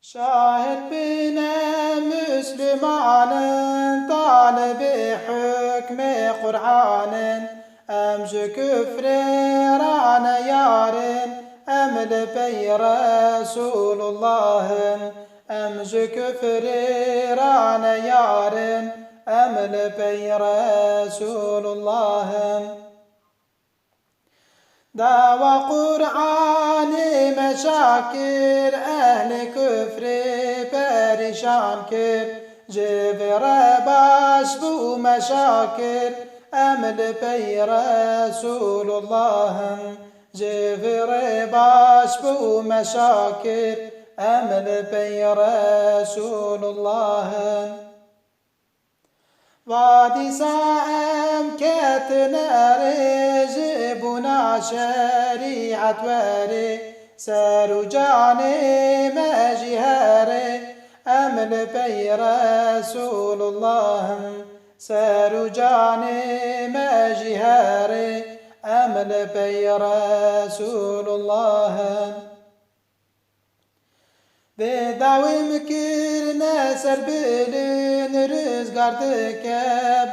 Şahit bine Müslümanın, talibi hükmü Kur'an'ın, emci küfrü rane yarın, emli pey Resulullah'ın, emci küfrü rane yarın, emli pey Resulullah'ın. Dava Kur'an-ı meşakir, ehli küfrü perişan kir, cevre baş bu meşakir, emli pey Resulullah'ın, cevre baş bu meşakir, emli pey Resulullah'ın. Vadi saem ketneri buna şeriat veri, seru cani meciheri, emli pey Resulullah'ın, seru cani meciheri, emli pey Resulullah'ın. Ve davim kirne serbilin rüzgardı ke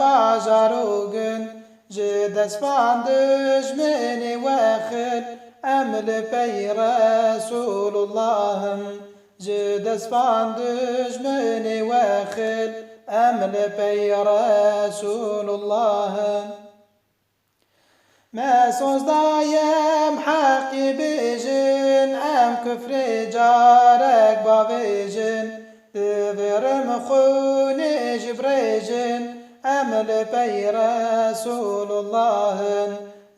bajaru gün, ji despan düşmeni vexil, emli pey Resulullah'ın, ji despan düşmeni vexil, emli pey Resulullah'ın. Mesons dayem haqqi bijin, em küfri carek bavijin, divirim xuni jibrejin, emli pey Resulullah'ın,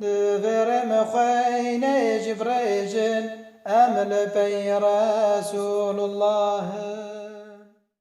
divirim xuni jibrejin, emli pey Resulullah'ın.